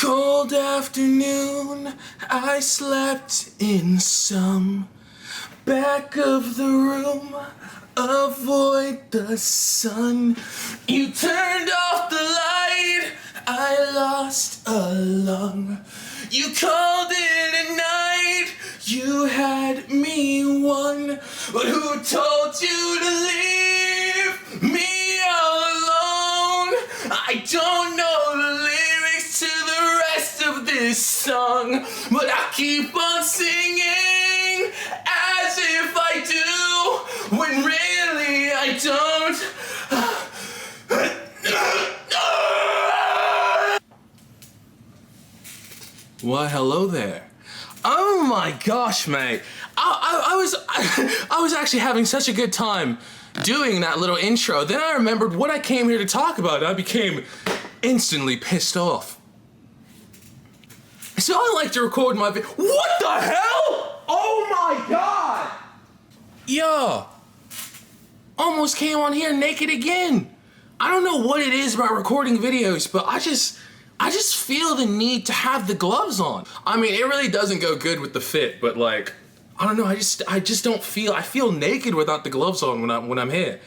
Cold afternoon, I slept in some back of the room, avoid the sun. You turned off the light, I lost a lung. You called it a night, you had me won. But who told you to leave me all alone? I don't know the lyrics to the rest of this song, but I keep on singing as if I do, when really I don't. Why, hello there. Oh my gosh, mate. I was actually having such a good time doing that little intro. Then I remembered what I came here to talk about, and I became instantly pissed off. So I like to record my video. What the hell? Oh my god! Yo, almost came on here naked again. I don't know what it is about recording videos, but I just feel the need to have the gloves on. I mean, it really doesn't go good with the fit, but like, I don't know, I just don't feel, I feel naked without the gloves on when I'm here.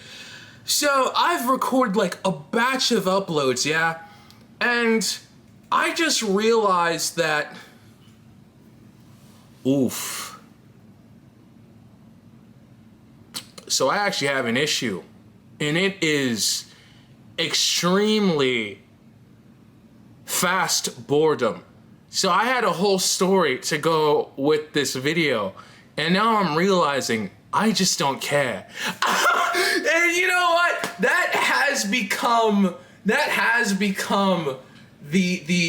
So I've recorded like a batch of uploads, yeah? And I just realized that, oof. So I actually have an issue, and it is extremely fast boredom. So I had a whole story to go with this video, and now I'm realizing I just don't care. And you know what? That has become the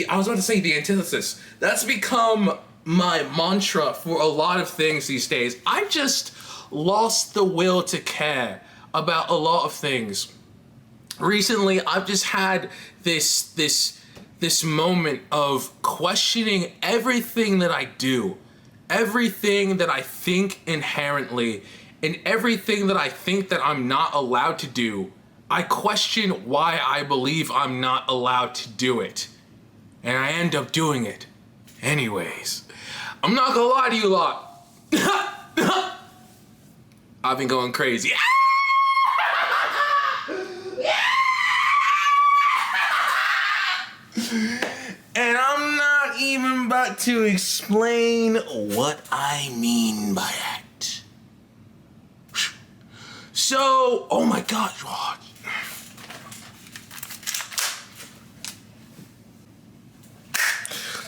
I was about to say the antithesis. That's become my mantra for a lot of things these days. I've just lost the will to care about a lot of things. Recently, I've just had this moment of questioning everything that I do, everything that I think inherently, and everything that I think that I'm not allowed to do. I question why I believe I'm not allowed to do it, and I end up doing it anyways. I'm not gonna lie to you lot. I've been going crazy. And I'm not even about to explain what I mean by that. So, oh my gosh.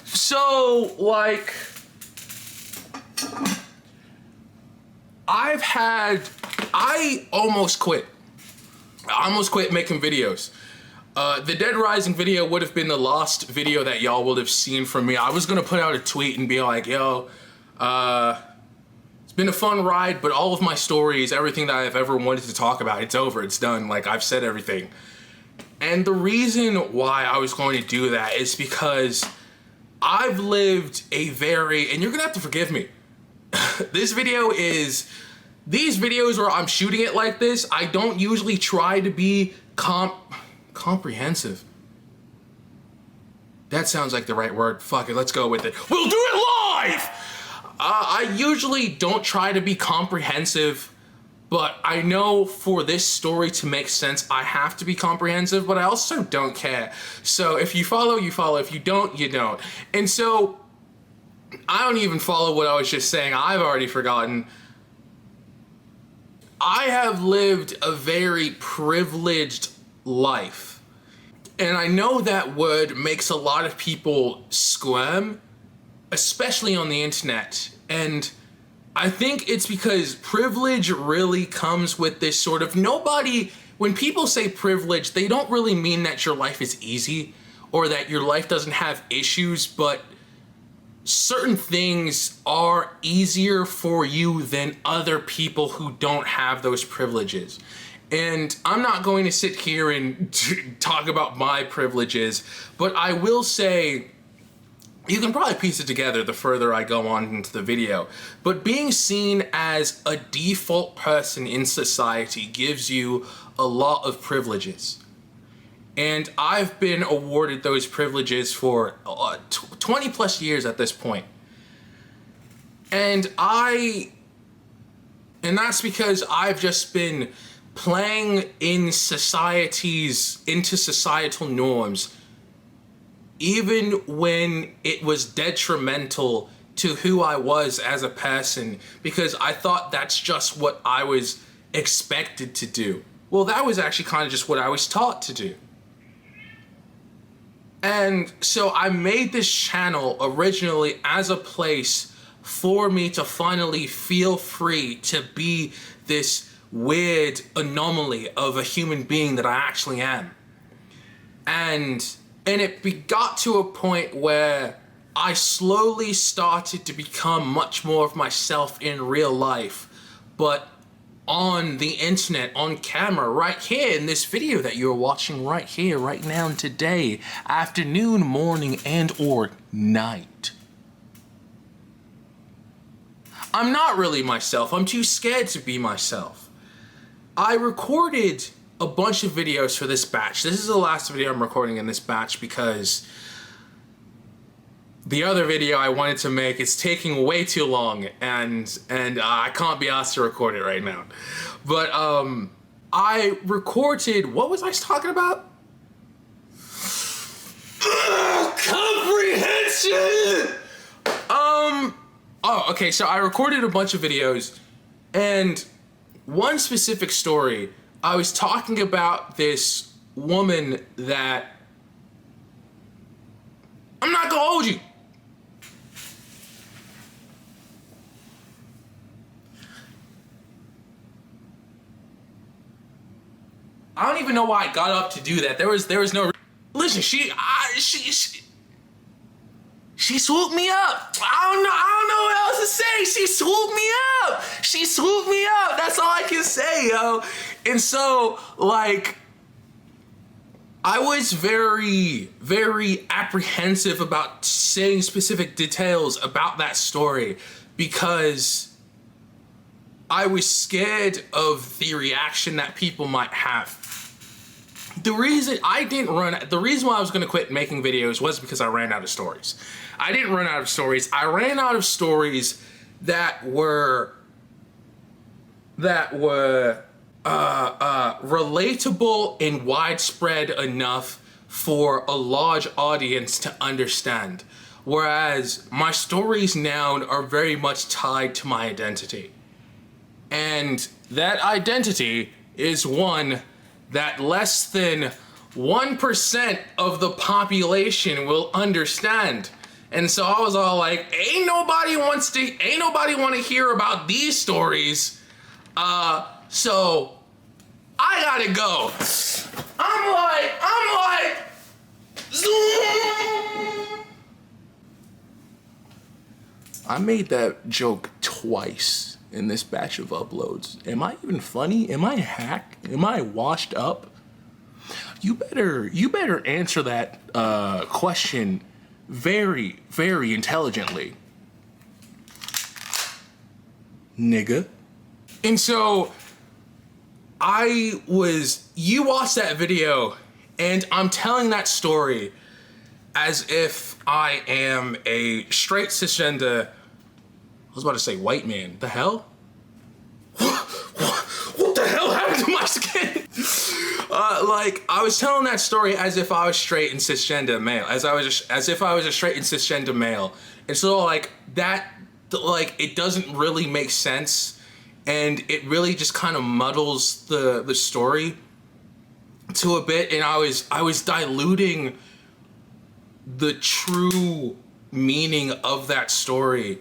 So, like, I almost quit. I almost quit making videos. The Dead Rising video would have been the last video that y'all would have seen from me. I was gonna put out a tweet and be like, yo, it's been a fun ride, but all of my stories, everything that I've ever wanted to talk about, it's over, it's done, like I've said everything. And the reason why I was going to do that is because I've lived a very, and you're gonna have to forgive me, these videos where I'm shooting it like this, I don't usually try to be comprehensive. That sounds like the right word. Fuck it, let's go with it. We'll do it live! I usually don't try to be comprehensive, but I know for this story to make sense, I have to be comprehensive, but I also don't care. So if you follow, you follow. If you don't, you don't. And so, I don't even follow what I was just saying. I've already forgotten. I have lived a very privileged life. And I know that word makes a lot of people squirm, especially on the internet. And I think it's because privilege really comes with this sort of when people say privilege, they don't really mean that your life is easy or that your life doesn't have issues, but certain things are easier for you than other people who don't have those privileges. And I'm not going to sit here and talk about my privileges, but I will say, you can probably piece it together the further I go on into the video, but being seen as a default person in society gives you a lot of privileges. And I've been awarded those privileges for 20 plus years at this point. And that's because I've just been playing into societal norms, even when it was detrimental to who I was as a person, because I thought that's just what I was expected to do. Well, that was actually kind of just what I was taught to do. And so I made this channel originally as a place for me to finally feel free to be this weird anomaly of a human being that I actually am. And it got to a point where I slowly started to become much more of myself in real life, but on the internet, on camera, right here in this video that you're watching right here, right now, today, afternoon, morning, and or night. I'm not really myself. I'm too scared to be myself. I recorded a bunch of videos for this batch. This is the last video I'm recording in this batch because the other video I wanted to make is taking way too long, and I can't be asked to record it right now. But I recorded, what was I talking about? Comprehension! Oh, okay, so I recorded a bunch of videos, and one specific story, I was talking about this woman that, I'm not gonna hold you. I don't even know why I got up to do that. There was no. Listen, she swooped me up. I don't know what else to say. She swooped me up. She swooped me up. That's all I can say, yo. And so, like, I was very, very apprehensive about saying specific details about that story because I was scared of the reaction that people might have. The reason why I was gonna quit making videos was because I ran out of stories. I didn't run out of stories. I ran out of stories that were relatable and widespread enough for a large audience to understand. Whereas my stories now are very much tied to my identity. And that identity is one that less than 1% of the population will understand. And so I was all like, ain't nobody want to hear about these stories. So I gotta go. I'm like, zoom. I made that joke twice in this batch of uploads. Am I even funny? Am I a hack? Am I washed up? You better answer that question very, very intelligently, nigga. And so you watched that video, and I'm telling that story as if I am a straight cisgender, I was about to say white man. The hell? What the hell happened to my skin? Like, I was telling that story as if I was straight and cisgender male, as if I was a straight and cisgender male. And so, like, that, like, it doesn't really make sense, and it really just kind of muddles the story to a bit, and I was diluting the true meaning of that story.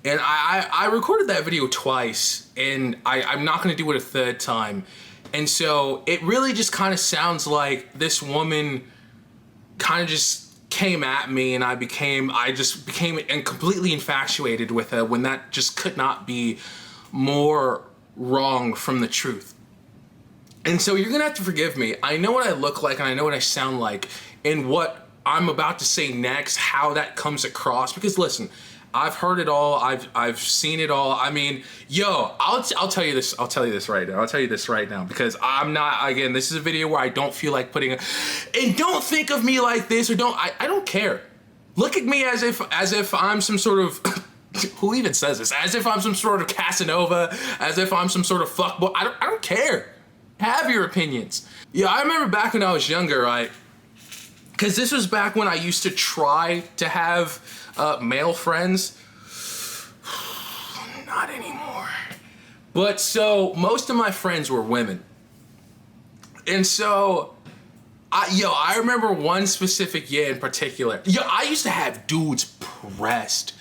And I recorded that video twice, and I'm not gonna do it a third time. And so it really just kind of sounds like this woman kind of just came at me, and I just became completely infatuated with her when that just could not be more wrong from the truth. And so you're gonna have to forgive me. I know what I look like, and I know what I sound like, and what I'm about to say next, how that comes across. Because listen, I've heard it all. I've seen it all. I mean, yo, I'll tell you this. I'll tell you this right now. I'll tell you this right now because I'm not. Again, this is a video where I don't feel like putting. And don't think of me like this or don't. I don't care. Look at me as if I'm some sort of. Who even says this? As if I'm some sort of Casanova. As if I'm some sort of fuckboy. I don't care. Have your opinions. Yeah, I remember back when I was younger, right? Because this was back when I used to try to have male friends. Not anymore. But so most of my friends were women. And so, I remember one specific year in particular. I used to have dudes pressed.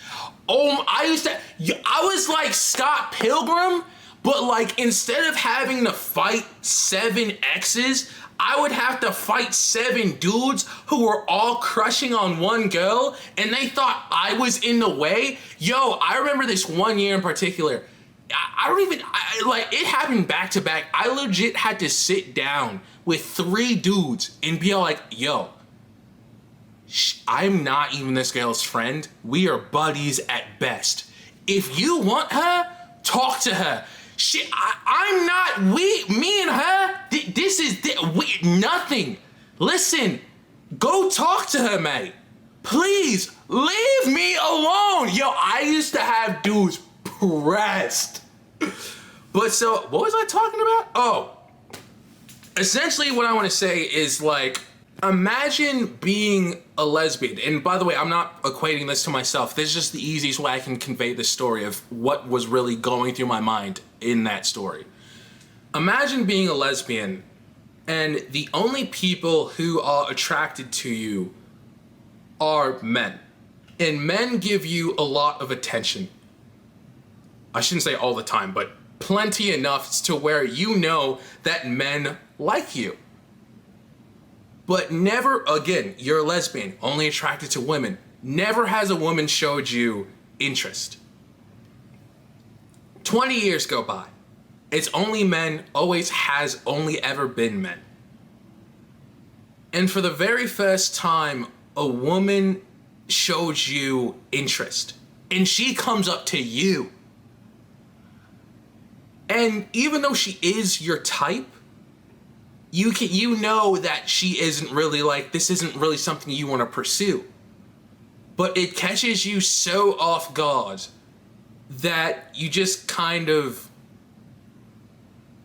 I was like Scott Pilgrim, but like instead of having to fight 7 exes, I would have to fight 7 dudes who were all crushing on one girl and they thought I was in the way. I remember this one year in particular. It happened back to back. I legit had to sit down with 3 dudes and be like, I'm not even this girl's friend. We are buddies at best. If you want her, talk to her. I'm not, me and her, this is nothing. Listen, go talk to her, mate. Please, leave me alone. I used to have dudes pressed. But so, what was I talking about? Essentially what I want to say is like, imagine being a lesbian. And by the way, I'm not equating this to myself. This is just the easiest way I can convey the story of what was really going through my mind in that story. Imagine being a lesbian and the only people who are attracted to you are men. And men give you a lot of attention. I shouldn't say all the time, but plenty enough to where you know that men like you. But never, again, you're a lesbian, only attracted to women. Never has a woman showed you interest. 20 years go by. It's only men, always has only ever been men. And for the very first time, a woman shows you interest. And she comes up to you. And even though she is your type, you know that she isn't really like, this isn't really something you want to pursue. But it catches you so off guard that you just kind of,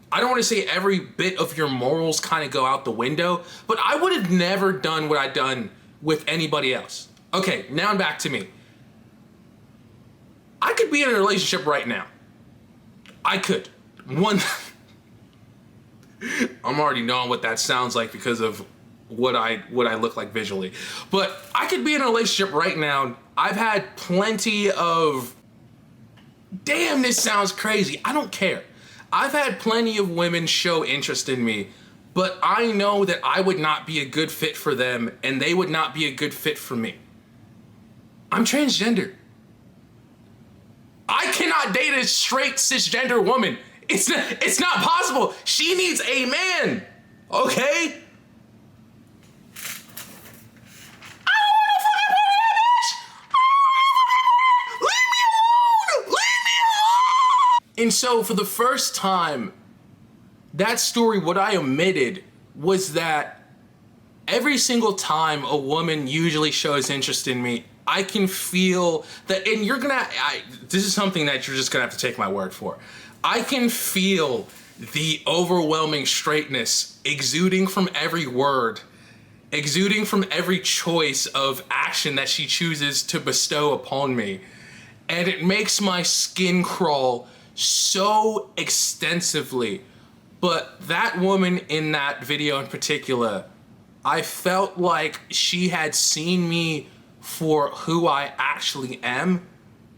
I don't want to say every bit of your morals kind of go out the window, but I would have never done what I've done with anybody else. Okay, now back to me. I could be in a relationship right now. I could. I'm already knowing what that sounds like because of what I look like visually. But I could be in a relationship right now. I've had plenty of, damn, this sounds crazy. I don't care. I've had plenty of women show interest in me, but I know that I would not be a good fit for them and they would not be a good fit for me. I'm transgender. I cannot date a straight cisgender woman. It's not possible. She needs a man. Okay? And so for the first time, that story, what I omitted was that every single time a woman usually shows interest in me, I can feel that, and this is something that you're just gonna have to take my word for. I can feel the overwhelming straightness exuding from every word, exuding from every choice of action that she chooses to bestow upon me. And it makes my skin crawl so extensively. But that woman in that video in particular, I felt like she had seen me for who I actually am.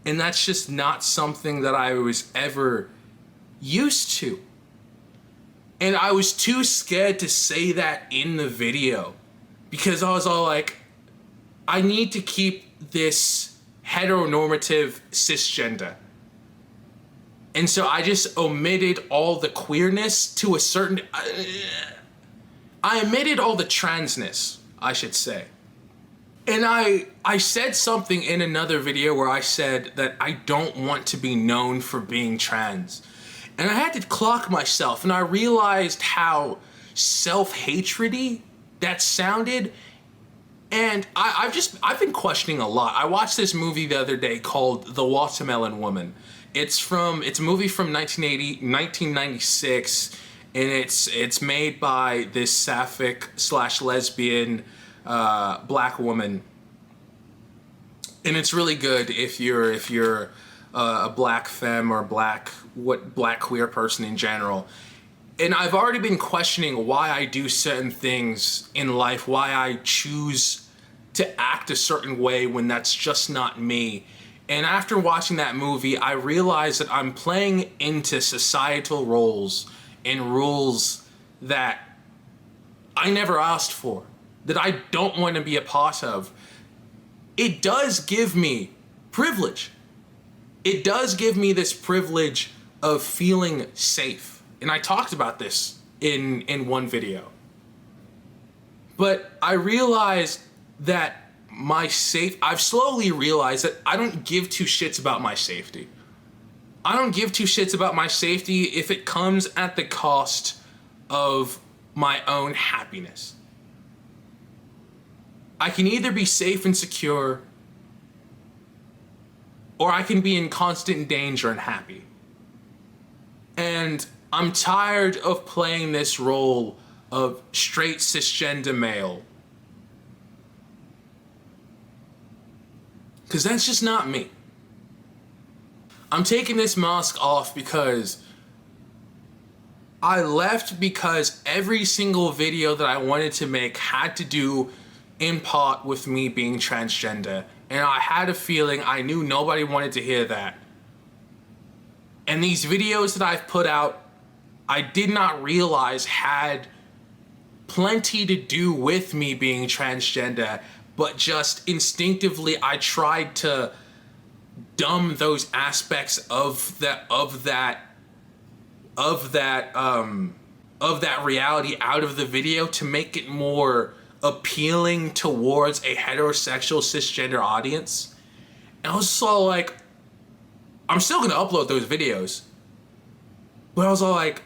And that's just not something that I was ever used to. And I was too scared to say that in the video because I was all like, I need to keep this heteronormative cisgender. And so I just omitted all the queerness to a certain, I omitted all the transness, I should say. And I said something in another video where I said that I don't want to be known for being trans. And I had to clock myself, and I realized how self-hatred-y that sounded. And I've been questioning a lot. I watched this movie the other day called The Watermelon Woman. It's a movie from 1996, and it's made by this sapphic/lesbian black woman, and it's really good if you're a black femme or black queer person in general. And I've already been questioning why I do certain things in life, why I choose to act a certain way when that's just not me. And after watching that movie, I realized that I'm playing into societal roles and rules that I never asked for, that I don't want to be a part of. It does give me privilege. It does give me this privilege of feeling safe. And I talked about this in one video. But I realized that I've slowly realized that I don't give two shits about my safety. I don't give two shits about my safety if it comes at the cost of my own happiness. I can either be safe and secure, or I can be in constant danger and happy. And I'm tired of playing this role of straight cisgender male. Because that's just not me. I'm taking this mask off because I left because every single video that I wanted to make had to do in part with me being transgender. And I had a feeling I knew nobody wanted to hear that. And these videos that I've put out, I did not realize had plenty to do with me being transgender, but just instinctively I tried to dumb those aspects of that reality out of the video to make it more appealing towards a heterosexual cisgender audience. And I was just all like, I'm still gonna upload those videos, but I was all like,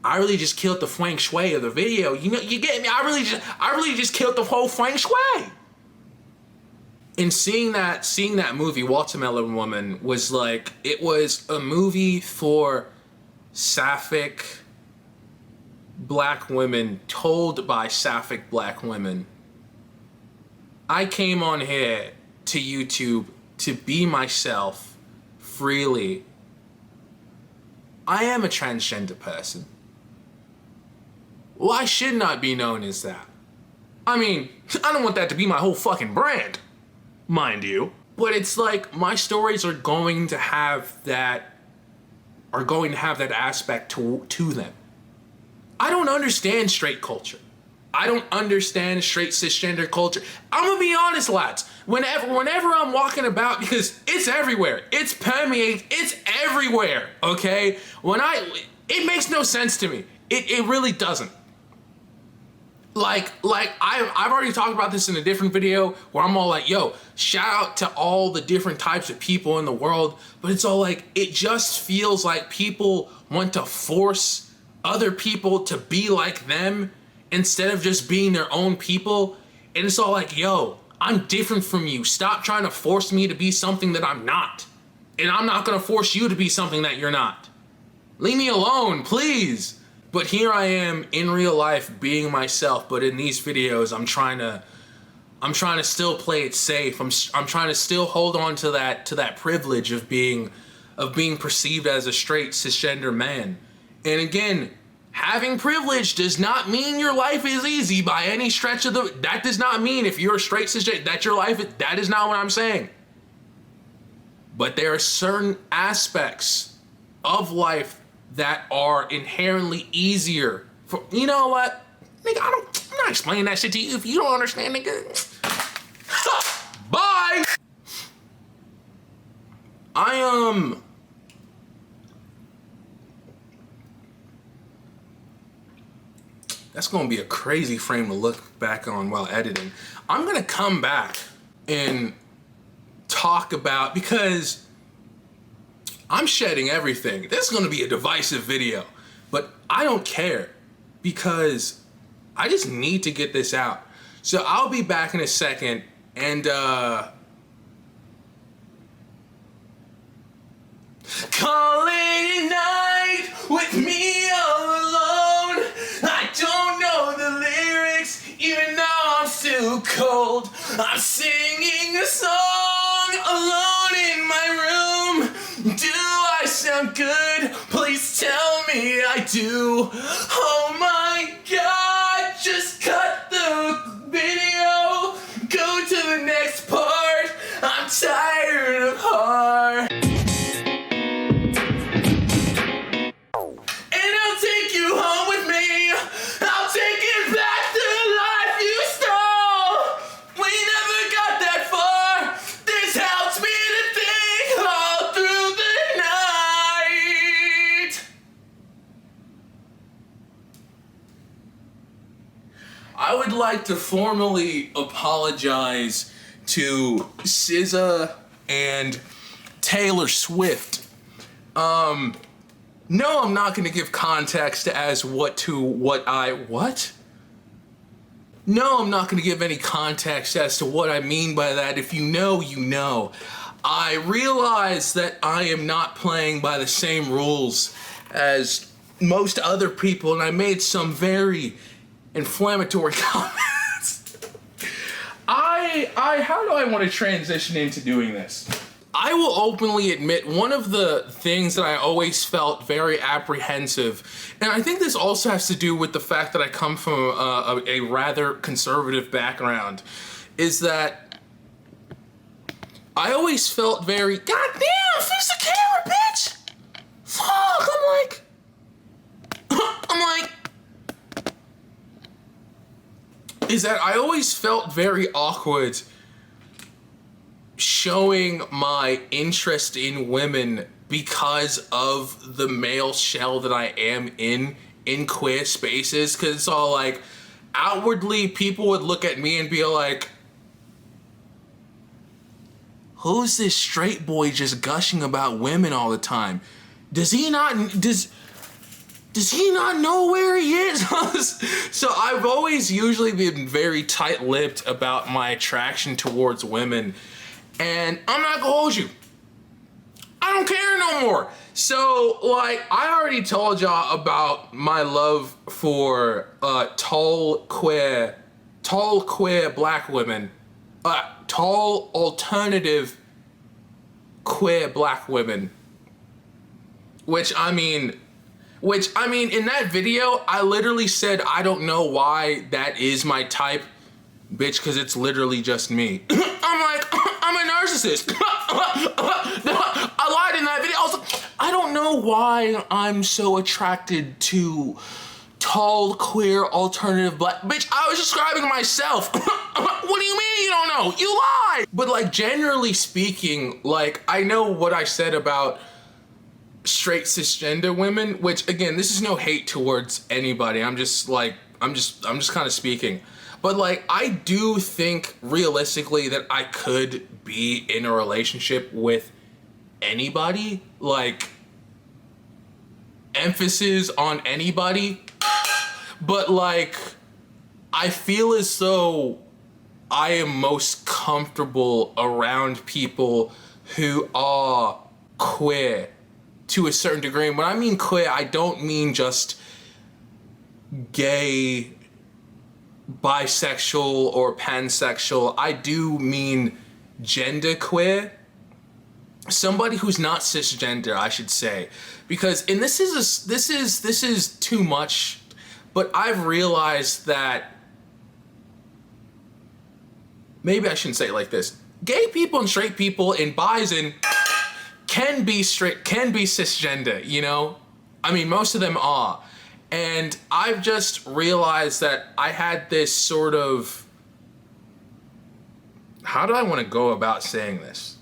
I really just killed the feng shui of the video. You know, you get me? I really just killed the whole feng shui. And seeing that movie, Watermelon Woman, was like, it was a movie for sapphic black women told by sapphic black women. I came on here to YouTube to be myself freely. I am a transgender person. Why shouldn't I be known as that? I mean, I don't want that to be my whole fucking brand, mind you. But it's like, my stories are going to have that aspect to them. I don't understand straight culture. I don't understand straight cisgender culture. I'm gonna be honest, lads. Whenever I'm walking about, because it's everywhere. It's permeates, it's everywhere, okay? It makes no sense to me. It really doesn't. Like I've already talked about this in a different video where I'm all like, yo, shout out to all the different types of people in the world, but it's all like, it just feels like people want to force other people to be like them instead of just being their own people. And it's all like, yo, I'm different from you. Stop trying to force me to be something that I'm not. And I'm not gonna force you to be something that you're not. Leave me alone, please. But here I am in real life being myself, but in these videos I'm trying to still play it safe. I'm trying to still hold on to that privilege of being perceived as a straight cisgender man. And again, having privilege does not mean your life is easy by any stretch of that does not mean if you're a straight cisgender that your life that is not what I'm saying. But there are certain aspects of life that are inherently easier for, you know what? Nigga, I'm not explaining that shit to you if you don't understand, nigga. Bye! That's gonna be a crazy frame to look back on while editing. I'm gonna come back and talk about, because I'm shedding everything. This is gonna be a divisive video, but I don't care because I just need to get this out. So I'll be back in a second, and call it a night with me all alone. I don't know the lyrics, even though I'm still cold. I'm singing a song alone in my room. Do I sound good? Please tell me I do. Oh my God, just cut the video. Go to the next part. I'm tired of heart. I would like to formally apologize to SZA and Taylor Swift. No, I'm not going to give context as what? No, I'm not going to give any context as to what I mean by that. If you know, you know. I realize that I am not playing by the same rules as most other people, and I made some very inflammatory comments. How do I want to transition into doing this? I will openly admit one of the things that I always felt very apprehensive, and I think this also has to do with the fact that I come from a rather conservative background, is that I always felt very, God damn, fix the camera, bitch! Fuck, I'm like, is that I always felt very awkward showing my interest in women because of the male shell that I am in queer spaces, because it's all like, outwardly people would look at me and be like, who's this straight boy just gushing about women all the time? Does he not know where he is? So I've always usually been very tight-lipped about my attraction towards women. And I'm not gonna hold you. I don't care no more. So, like, I already told y'all about my love for tall queer black women. Tall alternative queer black women. Which I mean, in that video, I literally said, I don't know why that is my type, bitch, because it's literally just me. I'm like, I'm a narcissist. I lied in that video. I was like, I don't know why I'm so attracted to tall, queer, alternative black. Bitch, I was describing myself. What do you mean you don't know? You lied. But like, generally speaking, like, I know what I said about straight cisgender women, which again, this is no hate towards anybody. I'm just kind of speaking. But like, I do think realistically that I could be in a relationship with anybody. Like, emphasis on anybody. But like, I feel as though I am most comfortable around people who are queer to a certain degree. And when I mean queer, I don't mean just gay, bisexual, or pansexual. I do mean genderqueer. Somebody who's not cisgender, I should say, because, and this is too much, but I've realized that maybe I shouldn't say it like this. Gay people and straight people and bis and can be cisgender, you know? I mean, most of them are. And I've just realized that I had this sort of, how do I want to go about saying this?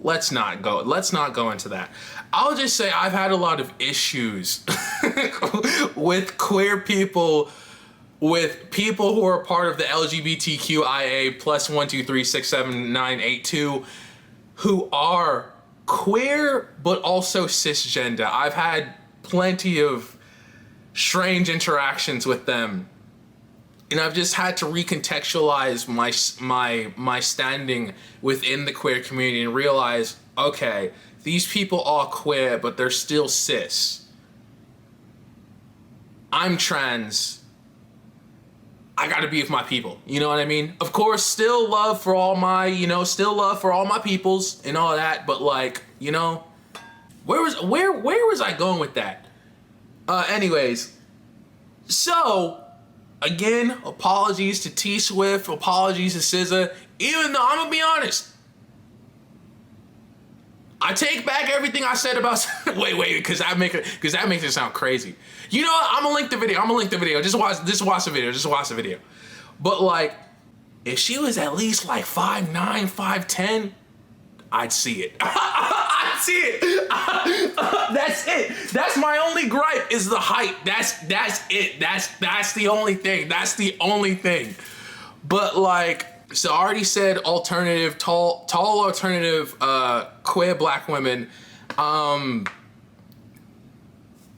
Let's not go into that. I'll just say I've had a lot of issues with queer people, with people who are part of the LGBTQIA plus 1236798 who are queer but also cisgender. I've had plenty of strange interactions with them, and I've just had to recontextualize my standing within the queer community and realize, okay, these people are queer, but they're still cis. I'm trans. I gotta be with my people. You know what I mean? Of course, still love for all my peoples and all that, but like, you know, where was I going with that? Anyways, so again, apologies to T Swift, apologies to SZA. Even though I'm gonna be honest, I take back everything I said about. wait, because that makes it sound crazy. You know what? I'm gonna link the video. Just watch the video. But like, if she was at least like 5'9", 5'10", I'd see it. I'd see it. That's it. That's my only gripe is the height. That's it. That's the only thing. That's the only thing. But like, so I already said alternative, tall alternative, queer black women.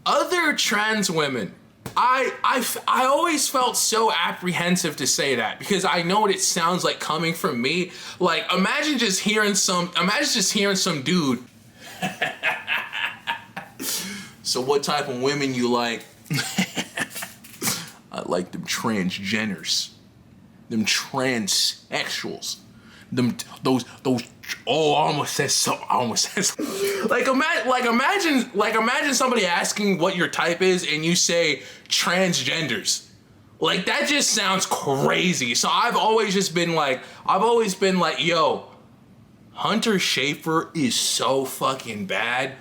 Other trans women. I always felt so apprehensive to say that because I know what it sounds like coming from me. Like, imagine just hearing some dude. So what type of women you like? I like them transgenders, them transsexuals, those. Oh, I almost said something. Imagine somebody asking what your type is and you say transgenders. Like, that just sounds crazy. So I've always been like, yo, Hunter Schafer is so fucking bad.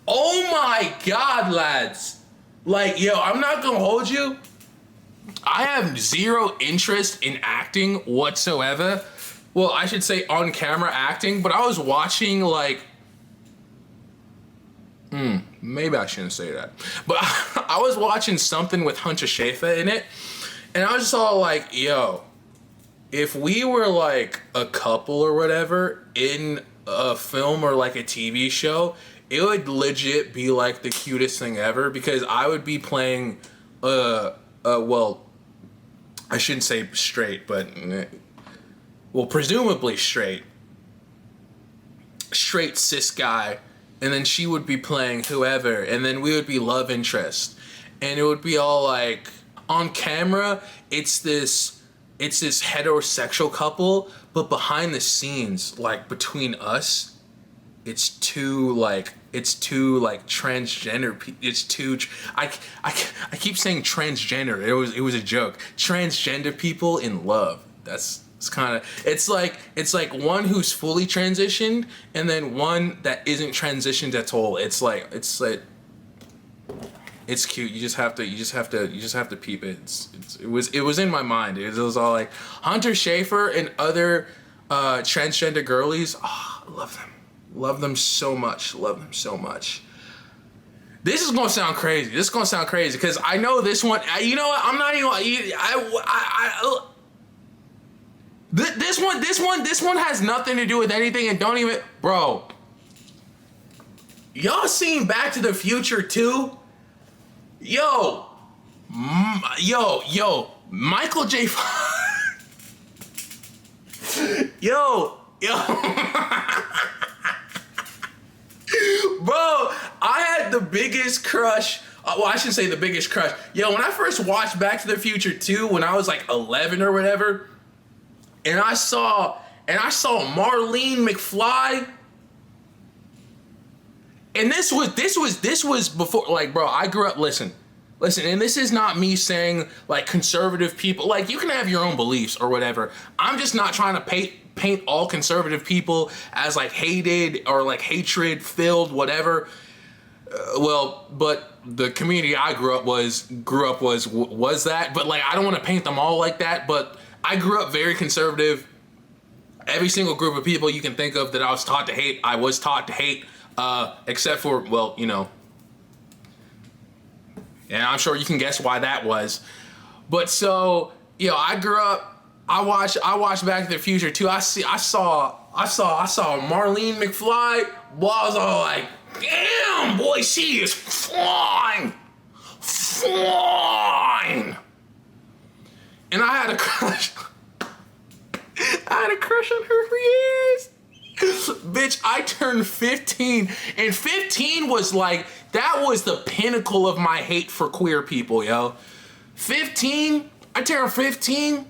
Oh my God, lads. Like, yo, I'm not gonna hold you. I have zero interest in acting whatsoever. Well, I should say on camera acting, but I was watching like, maybe I shouldn't say that. But I was watching something with Hunter Schafer in it, and I was just all like, yo, if we were like a couple or whatever in a film or like a TV show, it would legit be like the cutest thing ever because I would be playing, well, I shouldn't say straight, but, well, presumably straight cis guy, and then she would be playing whoever, and then we would be love interest, and it would be all like, on camera, it's this heterosexual couple, but behind the scenes, like between us, it's two transgender people. It's two. I keep saying transgender. It was a joke. Transgender people in love. It's like one who's fully transitioned and then one that isn't transitioned at all. It's cute. You just have to peep it. It was in my mind. It was all like Hunter Schafer and other transgender girlies. Oh, I love them. Love them so much. This is gonna sound crazy. Because I know this one. You know what? I'm not even. This one has nothing to do with anything, and don't even, bro. Y'all seen Back to the Future 2? Yo, Michael J. yo. Bro, I had the biggest crush. Well, I shouldn't say the biggest crush. Yo, when I first watched Back to the Future 2 when I was like 11 or whatever, and I saw Marlene McFly, and this was before, like, bro, I grew up, listen, and this is not me saying like conservative people, like, you can have your own beliefs or whatever. I'm just not trying to paint all conservative people as like hated or like hatred filled, whatever. Well, but the community I grew up was that, but like, I don't want to paint them all like that, but I grew up very conservative. Every single group of people you can think of that I was taught to hate, Except for, well, you know, and I'm sure you can guess why that was. But so, you know, I grew up, I watched Back to the Future too. I saw Marlene McFly. Boy, I was all like, damn, boy, she is flying. And I had a crush. I had a crush on her for years. Bitch, I turned 15, and 15 was like, that was the pinnacle of my hate for queer people, yo. 15, I turned 15.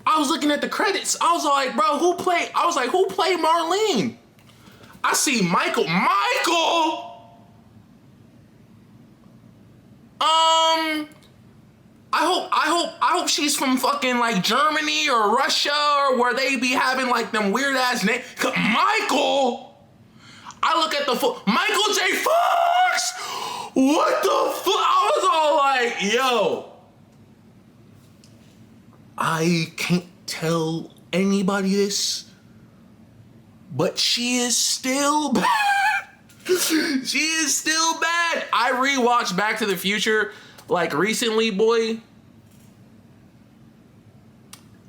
I was looking at the credits. I was like, bro, who played Marlene? I see Michael. I hope she's from fucking like Germany or Russia or where they be having like them weird ass names. Michael! I look at the Michael J. Fox! What the fuck? I was all like, yo. I can't tell anybody this, but she is still bad. She is still bad. I rewatched Back to the Future like recently, boy.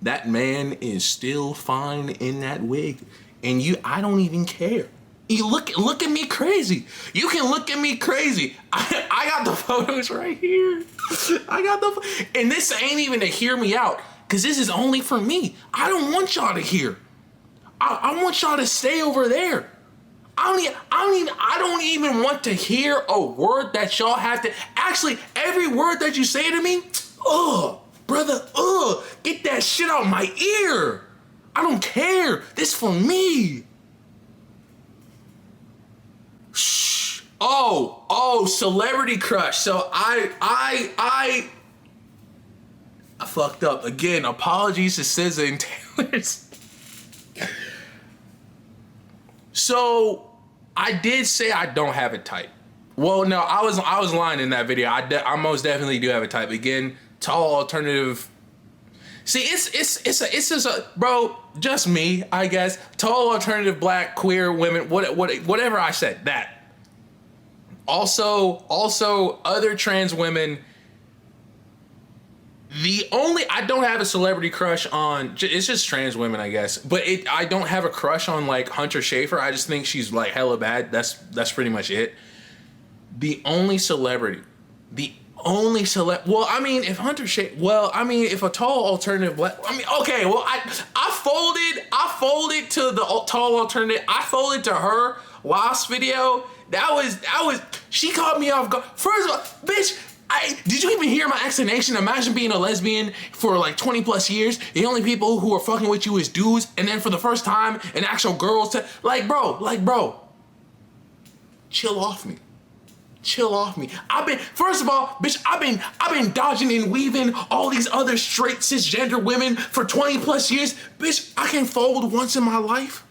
That man is still fine in that wig. And I don't even care. You look at me crazy. You can look at me crazy. I got the photos right here. And this ain't even to hear me out, because this is only for me. I don't want y'all to hear. I want y'all to stay over there. I don't even want to hear a word that y'all have to. Actually, every word that you say to me, brother, get that shit out my ear. I don't care. This for me. Shh. Oh, celebrity crush. So I fucked up again. Apologies to SZA and Taylor's. So I did say I don't have a type. Well, no, I was lying in that video. I most definitely do have a type. Again, tall, alternative. See, it's just a bro, just me, I guess. Tall, alternative, black, queer, women, whatever I said. That. Also other trans women. I don't have a celebrity crush on, it's just trans women, I guess. But I don't have a crush on like Hunter Schafer. I just think she's like hella bad. That's pretty much it. If a tall alternative black, okay, well, I folded to the tall alternative. I folded to her last video. That was, she caught me off guard. First of all, bitch, did you even hear my explanation? Imagine being a lesbian for like 20 plus years. The only people who are fucking with you is dudes. And then for the first time, an actual girl bro, chill off me. First of all, bitch, I've been dodging and weaving all these other straight cisgender women for 20 plus years. Bitch, I can fold once in my life.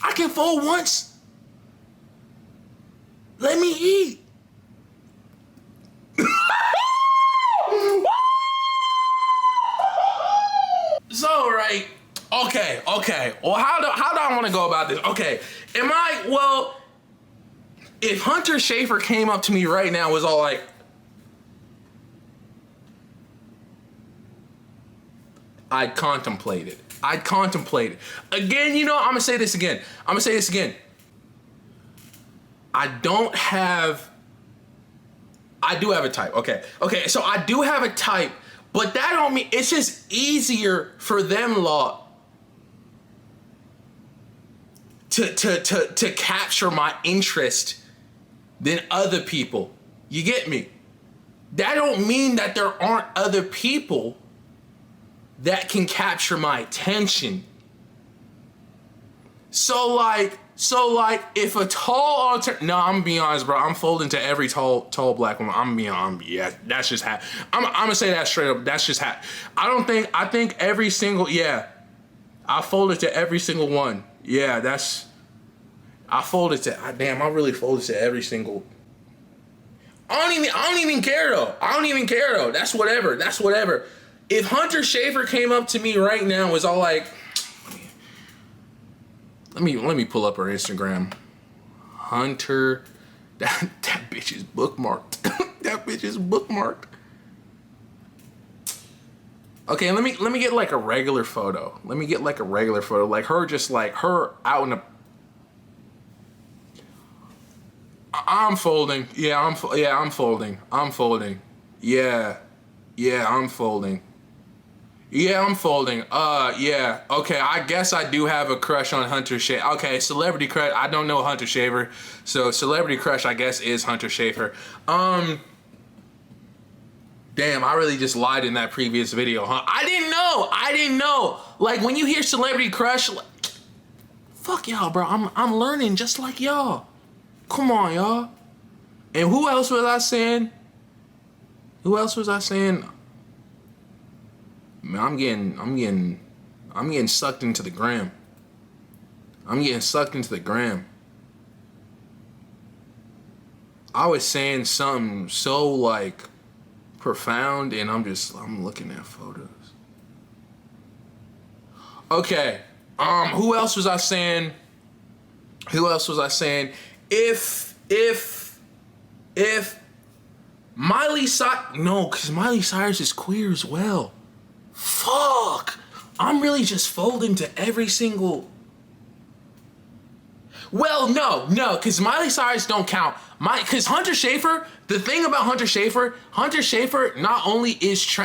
I can fold once. Let me eat. So, right, okay. Well, how do I want to go about this? Okay, if Hunter Schafer came up to me right now, was all like, I'd contemplate it. Again, you know, I'm gonna say this again. I do have a type. Okay, so I do have a type, but that don't mean, it's just easier for them lot to capture my interest than other people. You get me? That don't mean that there aren't other people that can capture my attention. So like, if a tall no, I'm gonna be honest, bro. I'm folding to every tall black woman. Yeah, that's just how. I'm gonna say that straight up. That's just how. I think every single, yeah. I folded to every single one. Yeah, I really folded to every single. I don't even care though. That's whatever. If Hunter Schafer came up to me right now and was all like, let me pull up her Instagram. Hunter. That bitch is bookmarked. That bitch is bookmarked. Okay, let me get like a regular photo. Let me get like a regular photo. Like her, just like her out in the... I'm folding. Yeah, I'm folding. I'm folding. Yeah, I'm folding. Yeah, I'm folding. Yeah. Okay, I guess I do have a crush on Hunter Schafer. Okay, celebrity crush. I don't know Hunter Schafer. So celebrity crush, I guess, is Hunter Schafer. Damn, I really just lied in that previous video, huh? I didn't know. Like, when you hear celebrity crush, like, fuck y'all, bro. I'm learning just like y'all. Come on, y'all. And who else was I saying? Man, I'm getting sucked into the gram. I was saying something so like profound, and I'm looking at photos. Okay. Who else was I saying? If Miley Cyrus, no, because Miley Cyrus is queer as well. Fuck. I'm really just folding to every single... Well, no, because Miley Cyrus don't count. Because Hunter Schafer, the thing about Hunter Schafer not only is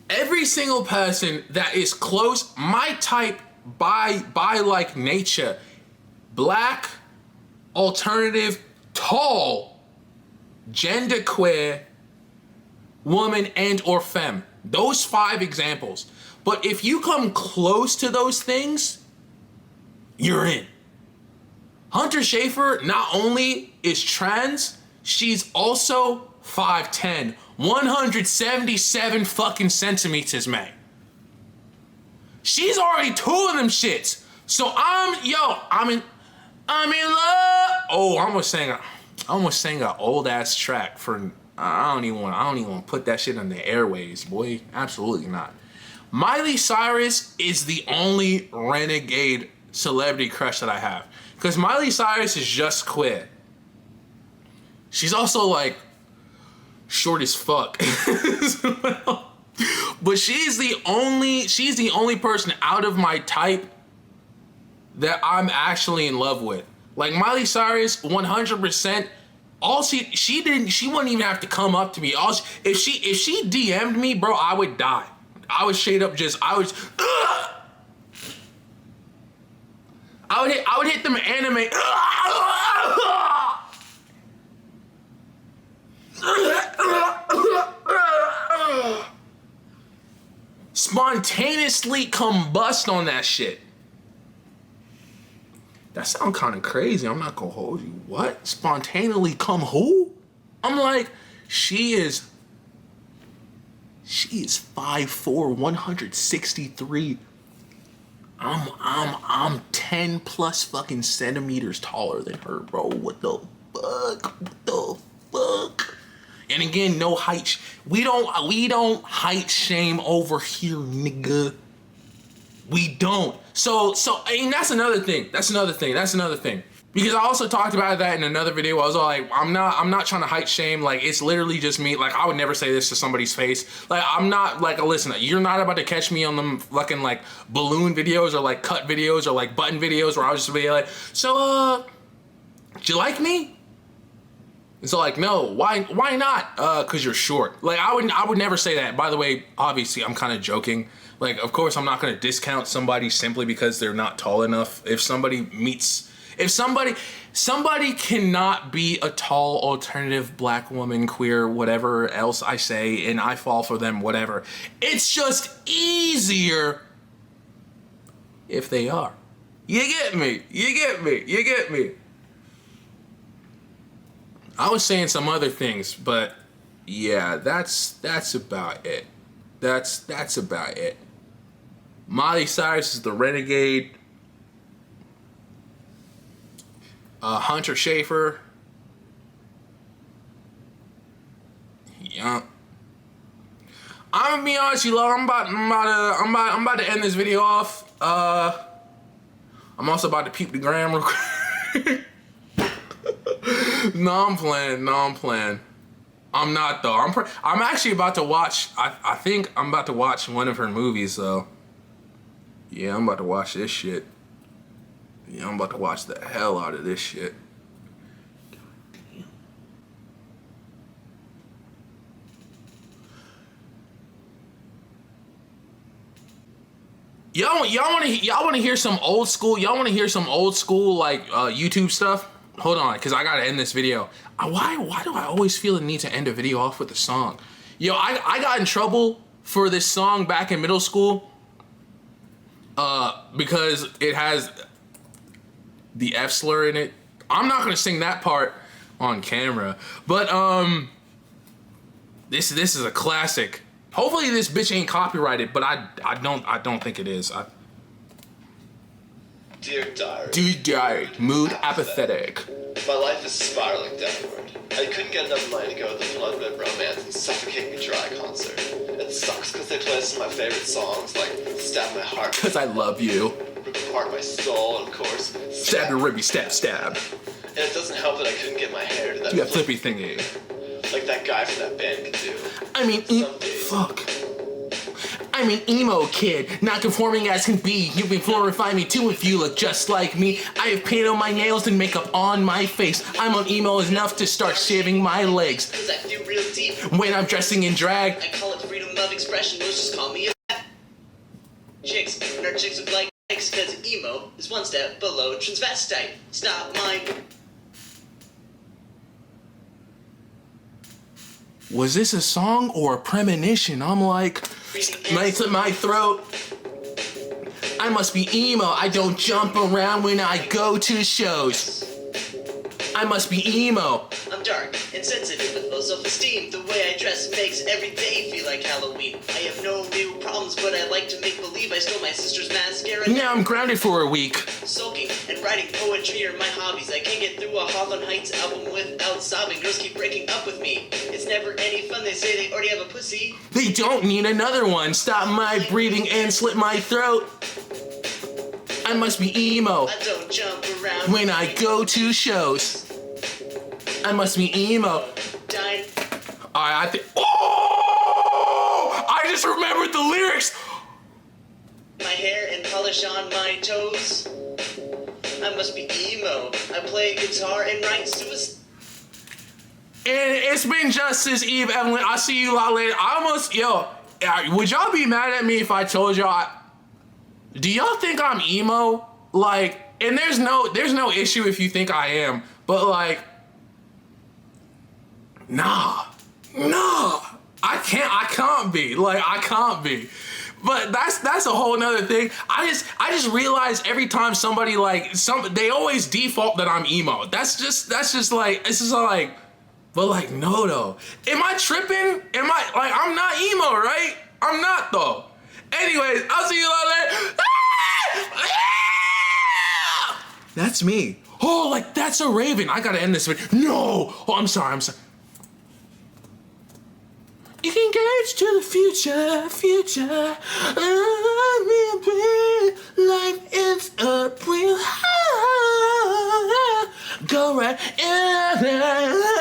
every single person that is close, my type by like nature, black, alternative, tall, genderqueer, woman, and or femme. Those 5 examples. But if you come close to those things, you're in. Hunter Schafer not only is trans, she's also 5'10", 177 fucking centimeters, man. She's already 2 of them shits. So I'm in love. Oh, I almost sang an old ass track for... I don't even want to put that shit on the airwaves, boy. Absolutely not. Miley Cyrus is the only renegade celebrity crush that I have. Because Miley Cyrus is just queer. She's also like short as fuck. But she's the only person out of my type that I'm actually in love with. Like Miley Cyrus, 100%. She wouldn't even have to come up to me. If she DM'd me, bro, I would die. I would straight up I would hit them anime. Spontaneously combust on that shit. That sounds kind of crazy. I'm not gonna hold you. What? Spontaneously come who? I'm like, she is 5'4", 163. I'm 10 plus fucking centimeters taller than her, bro. What the fuck? And again, no height. We don't height shame over here, nigga. We don't. So I mean, that's another thing. Because I also talked about that in another video. I was all like, I'm not trying to height shame. Like, it's literally just me. Like, I would never say this to somebody's face. Like, I'm not like, listen, you're not about to catch me on them fucking like balloon videos or like cut videos or like button videos where I was just be like, so do you like me? And so like, no, why not? Cause you're short. Like, I would never say that. By the way, obviously I'm kind of joking. Like, of course I'm not gonna discount somebody simply because they're not tall enough. If somebody cannot be a tall, alternative, black woman, queer, whatever else I say, and I fall for them, whatever. It's just easier if they are. You get me. I was saying some other things, but yeah, that's about it. That's about it. Miley Cyrus is the renegade. Hunter Schafer. Yeah. I'm gonna be honest, you love. I'm about to end this video off. I'm also about to peep the gram real quick. No, I'm playing. No, I'm playing. I'm not though. I'm actually about to watch. I think I'm about to watch one of her movies though. Yeah, I'm about to watch this shit. Yeah, I'm about to watch the hell out of this shit. Y'all want to hear some old school? Y'all want to hear some old school like YouTube stuff? Hold on, cause I gotta end this video. Why do I always feel the need to end a video off with a song? Yo, I got in trouble for this song back in middle school. Because it has the F slur in it. I'm not gonna sing that part on camera, but this is a classic. Hopefully this bitch ain't copyrighted, but I don't think it is. Dear Diary. Dear Diary, mood apathetic. My life is spiraling downward. I couldn't get enough money to go to the Bloodbed Romance and Suffocate Me Dry concert. It sucks because they play some of my favorite songs, like Stab My Heart. Cause I love you. Rip Apart My Soul, and of course, Stab your ribby, stab. And it doesn't help that I couldn't get my hair to that You got flippy thingy. like that guy from that band could do. I mean, fuck. I'm an emo kid, not conforming as can be. You can glorify me too if you look just like me. I have paint on my nails and makeup on my face. I'm on emo enough to start shaving my legs. Cause I feel real deep. When I'm dressing in drag, I call it freedom of expression, most just call me a chicks. And our chicks look like dicks, cause emo is one step below transvestite. Stop my... was this a song or a premonition? I'm like, nice in my throat. I must be emo. I don't jump around when I go to shows. I must be emo. I'm dark and sensitive with low self-esteem. The way I dress makes every day feel like Halloween. I have no real problems, but I like to make believe I stole my sister's mascara. Now I'm grounded for a week. Sulking and writing poetry are my hobbies. I can't get through a Hawthorne Heights album without sobbing. Girls keep breaking up with me. It's never any fun. They say they already have a pussy. They don't need another one. Stop my breathing and slit my throat. I must be emo. I don't jump around When I go to shows. I must be emo. dying. I think. Oh! I just remembered the lyrics. My hair and polish on my toes. I must be emo. I play guitar and write suicide. And it's been Justice Eve, Evelyn. I'll see you a lot later. Would y'all be mad at me if I told y'all? Do y'all think I'm emo? Like, and there's no issue if you think I am, but like, nah, I can't be. Like, I can't be. But that's a whole nother thing. I just realize every time somebody they always default that I'm emo. That's just like, it's just like, but like, no though. Am I tripping? I'm not emo, right? I'm not though. Anyways, I'll see you later. That's me. Oh, like that's a raven. I gotta end this video. No. Oh, I'm sorry. You can engage to the future. Life is a real high. Go right in.